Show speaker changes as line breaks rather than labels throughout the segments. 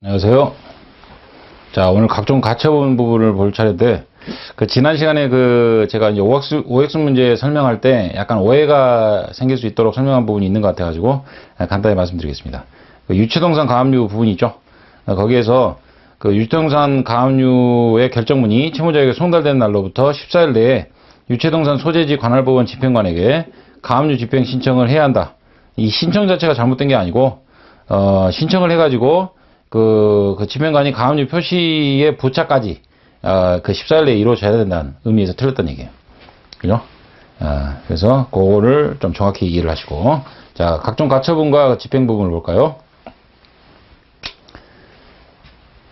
안녕하세요. 자, 오늘 각종 가처분 부분을 볼 차례인데, 지난 시간에 제가 이제 OX 문제 설명할 때 약간 오해가 생길 수 있도록 설명한 부분이 있는 것 같아가지고, 간단히 말씀드리겠습니다. 유체동산 가압류 부분이 있죠. 거기에서 유체동산 가압류의 결정문이 채무자에게 송달되는 날로부터 14일 내에 유체동산 소재지 관할법원 집행관에게 가압류 집행 신청을 해야 한다. 이 신청 자체가 잘못된 게 아니고, 신청을 해가지고, 집행관이 가압류 표시의 부착까지, 14일 내에 이루어져야 된다는 의미에서 틀렸다는 얘기예요. 그죠? 그래서, 그거를 좀 정확히 이해를 하시고. 자, 각종 가처분과 집행 부분을 볼까요?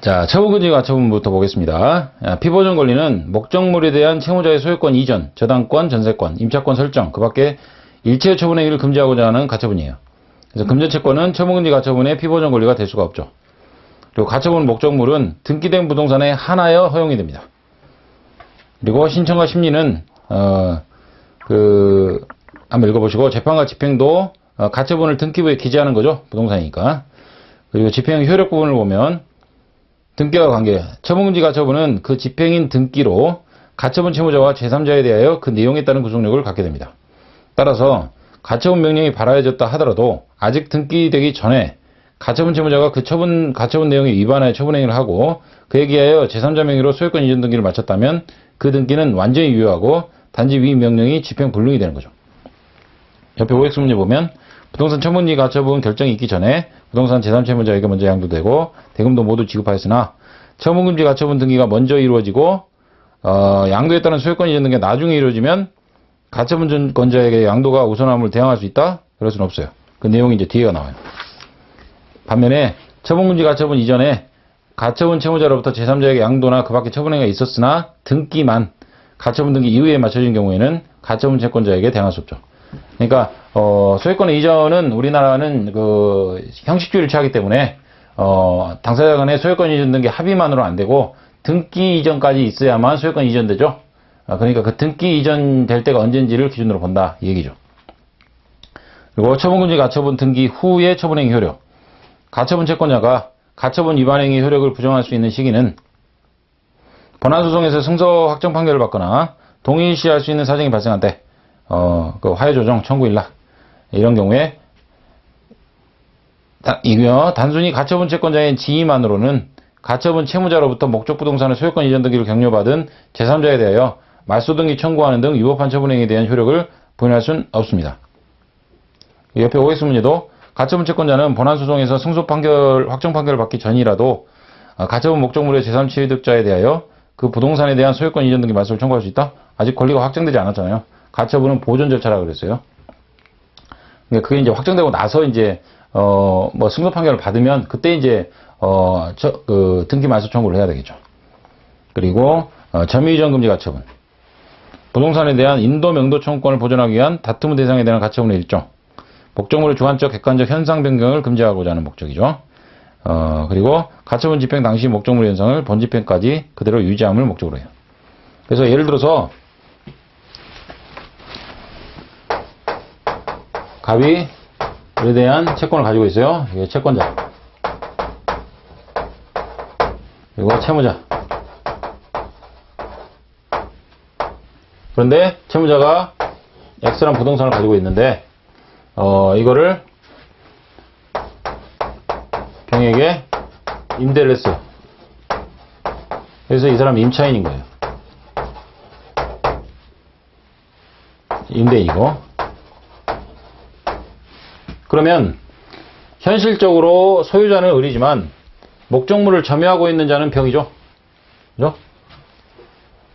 자, 처분금지 가처분부터 보겠습니다. 피보전 권리는 목적물에 대한 채무자의 소유권 이전, 저당권, 전세권, 임차권 설정, 그 밖에 일체의 처분 행위를 금지하고자 하는 가처분이에요. 그래서 금전채권은 처분금지 가처분의 피보전 권리가 될 수가 없죠. 그리고 가처분 목적물은 등기된 부동산에 한하여 허용이 됩니다. 그리고 신청과 심리는 한번 읽어보시고, 재판과 집행도 가처분을 등기부에 기재하는 거죠. 부동산이니까. 그리고 집행 효력 부분을 보면 등기와 관계, 처분금지 가처분은 그 집행인 등기로 가처분 채무자와 제3자에 대하여 그 내용에 따른 구속력을 갖게 됩니다. 따라서 가처분 명령이 발하여졌다 하더라도 아직 등기되기 전에 가처분 채무자가 가처분 내용에 위반하여 처분행위를 하고 그에 기하여 제3자 명의로 소유권 이전 등기를 마쳤다면 그 등기는 완전히 유효하고 단지 위 명령이 집행 불능이 되는 거죠. 옆에 OX 문제 보면 부동산 처분금지 가처분 결정이 있기 전에 부동산 제3채무자에게 먼저 양도되고 대금도 모두 지급하였으나 처분금지 가처분 등기가 먼저 이루어지고 양도에 따른 소유권 이전 등기가 나중에 이루어지면 가처분권자에게 양도가 우선함을 대항할 수 있다? 그럴 수는 없어요. 그 내용이 이제 뒤에가 나와요. 반면에 처분금지 가처분 이전에 가처분 채무자로부터 제3자에게 양도나 그 밖에 처분행위가 있었으나 등기만 가처분 등기 이후에 맞춰진 경우에는 가처분 채권자에게 대항할 수 없죠. 그러니까 소유권의 이전은 우리나라는 형식주의를 취하기 때문에 당사자 간의 소유권 이전 등기 합의만으로 안 되고 등기 이전까지 있어야만 소유권 이전되죠. 그러니까 그 등기 이전될 때가 언젠지를 기준으로 본다 이 얘기죠. 그리고 처분금지 가처분 등기 후의 처분행위 효력. 가처분 채권자가 가처분 위반 행위 효력을 부정할 수 있는 시기는 본안소송에서 승소 확정 판결을 받거나 동일시할 수 있는 사정이 발생할 때, 화해조정 청구 일락 이런 경우에 단순히 가처분 채권자의 지위만으로는 가처분 채무자로부터 목적 부동산의 소유권 이전 등기를 격려받은 제3자에 대하여 말소 등기 청구하는 등 위법한 처분 행위에 대한 효력을 부인할 수는 없습니다. 옆에 OX 문제도 가처분 채권자는 본안소송에서 승소 판결, 확정 판결을 받기 전이라도 가처분 목적물의 제3취득자에 대하여 그 부동산에 대한 소유권 이전 등기 말소를 청구할 수 있다? 아직 권리가 확정되지 않았잖아요. 가처분은 보존 절차라고 그랬어요. 그게 이제 확정되고 나서 이제, 승소 판결을 받으면 그때 이제, 등기 말소 청구를 해야 되겠죠. 그리고, 점유이전 금지 가처분. 부동산에 대한 인도 명도 청구권을 보존하기 위한 다툼 대상에 대한 가처분의 일종. 목적물의 주관적, 객관적 현상 변경을 금지하고자 하는 목적이죠. 그리고 가처분 집행 당시 목적물의 현상을 본집행까지 그대로 유지함을 목적으로 해요. 그래서 예를 들어서 갑이 에 대한 채권을 가지고 있어요. 이게 채권자. 그리고 채무자. 그런데 채무자가 X라는 부동산을 가지고 있는데 이거를 병에게 임대를 했어요. 그래서 이 사람이 임차인인 거예요. 임대인이고. 그러면 현실적으로 소유자는 을이지만 목적물을 점유하고 있는 자는 병이죠. 그죠?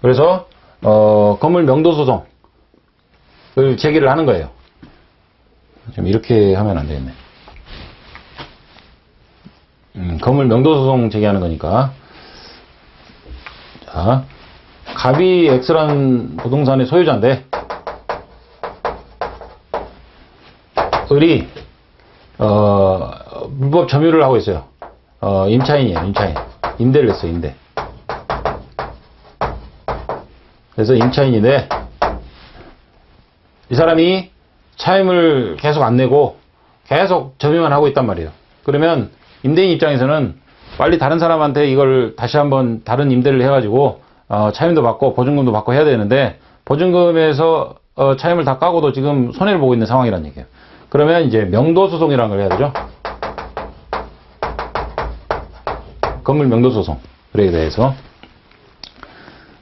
그래서 건물 명도 소송을 제기를 하는 거예요. 좀 이렇게 하면 안 되겠네. 건물 명도 소송 제기하는 거니까. 자, 갑이 X라는 부동산의 소유자인데, 을이, 불법 점유를 하고 있어요. 임차인이에요, 임차인. 임대를 했어요, 임대. 그래서 임차인인데, 이 사람이 차임을 계속 안 내고 계속 점유만 하고 있단 말이에요. 그러면 임대인 입장에서는 빨리 다른 사람한테 이걸 다시 한번 다른 임대를 해가지고 차임도 받고 보증금도 받고 해야 되는데 보증금에서 차임을 다 까고도 지금 손해를 보고 있는 상황이란 얘기예요. 그러면 이제 명도소송이라는 걸 해야 되죠. 건물 명도소송. 그에 대해서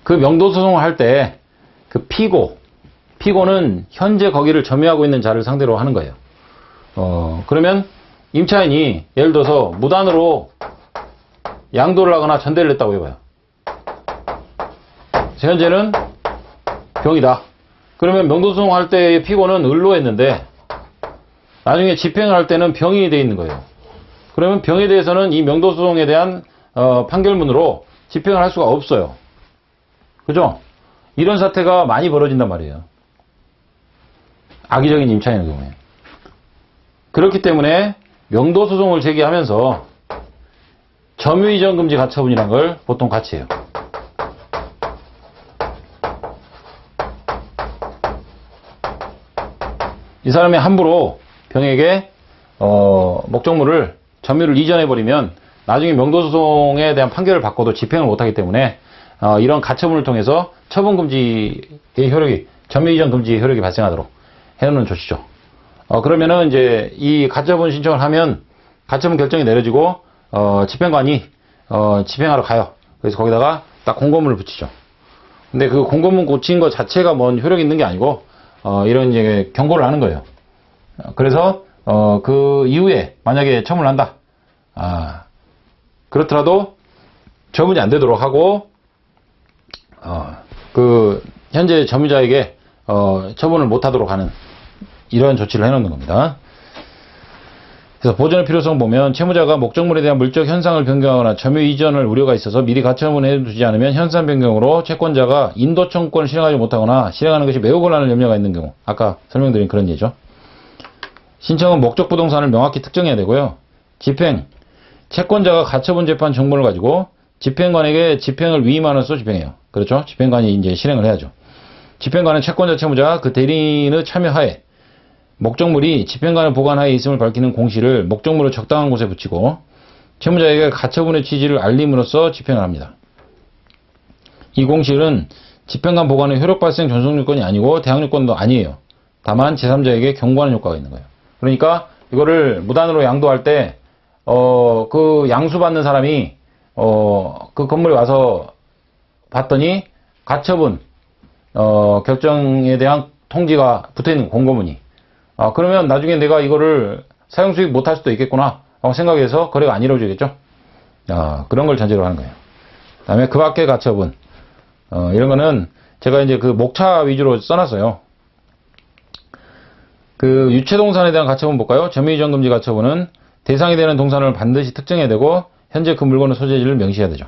그 명도소송을 할 때 그 피고는 현재 거기를 점유하고 있는 자를 상대로 하는 거예요. 그러면 임차인이 예를 들어서 무단으로 양도를 하거나 전대를 했다고 해봐요. 현재는 병이다. 그러면 명도소송 할 때의 피고는 을로했는데 나중에 집행을 할 때는 병이 돼 있는 거예요. 그러면 병에 대해서는 이 명도소송에 대한 판결문으로 집행을 할 수가 없어요. 그죠? 이런 사태가 많이 벌어진단 말이에요. 악의적인 임차인의 경우에. 그렇기 때문에 명도소송을 제기하면서 점유이전 금지 가처분이라는 걸 보통 같이 해요. 이 사람이 함부로 병에게 목적물을 점유를 이전해버리면 나중에 명도소송에 대한 판결을 받고도 집행을 못하기 때문에 이런 가처분을 통해서 처분금지의 효력이, 점유이전 금지의 효력이 발생하도록 해놓는 조치죠. 그러면은 이제 이 가처분 신청을 하면 가처분 결정이 내려지고 집행관이 집행하러 가요. 그래서 거기다가 딱 공고문을 붙이죠. 근데 그 공고문 고친 것 자체가 뭔 효력이 있는 게 아니고 이런 이제 경고를 하는 거예요. 그래서 그 이후에 만약에 처분을 한다. 그렇더라도 처분이 안 되도록 하고 그 현재 점유자에게 처분을 못 하도록 하는 이런 조치를 해놓는 겁니다. 그래서 보전의 필요성 보면 채무자가 목적물에 대한 물적 현상을 변경하거나 점유 이전을 우려가 있어서 미리 가처분해 두지 않으면 현상 변경으로 채권자가 인도 청구권을 실행하지 못하거나 실행하는 것이 매우 곤란할 염려가 있는 경우, 아까 설명드린 그런 예죠. 신청은 목적 부동산을 명확히 특정해야 되고요. 집행, 채권자가 가처분 재판 정보를 가지고 집행관에게 집행을 위임함으로써 집행해요. 그렇죠? 집행관이 이제 실행을 해야죠. 집행관은 채권자 채무자 그 대리인의 참여하에 목적물이 집행관의 보관하에 있음을 밝히는 공시를 목적물의 적당한 곳에 붙이고 채무자에게 가처분의 취지를 알림으로써 집행을 합니다. 이 공시는 집행관 보관의 효력 발생 존속 요건이 아니고 대항 요건도 아니에요. 다만 제3자에게 경고하는 효과가 있는 거예요. 그러니까 이거를 무단으로 양도할 때 그 양수받는 사람이 그 건물에 와서 봤더니 가처분 결정에 대한 통지가 붙어있는 공고문이 그러면 나중에 내가 이거를 사용 수익 못할 수도 있겠구나 라고 생각해서 거래가 안 이루어지겠죠. 그런 걸 전제로 하는 거예요. 그 다음에 그 밖의 가처분 이런 거는 제가 이제 그 목차 위주로 써놨어요. 그 유체동산에 대한 가처분 볼까요? 점유이전 금지 가처분은 대상이 되는 동산을 반드시 특정해야 되고 현재 그 물건의 소재지를 명시해야 되죠.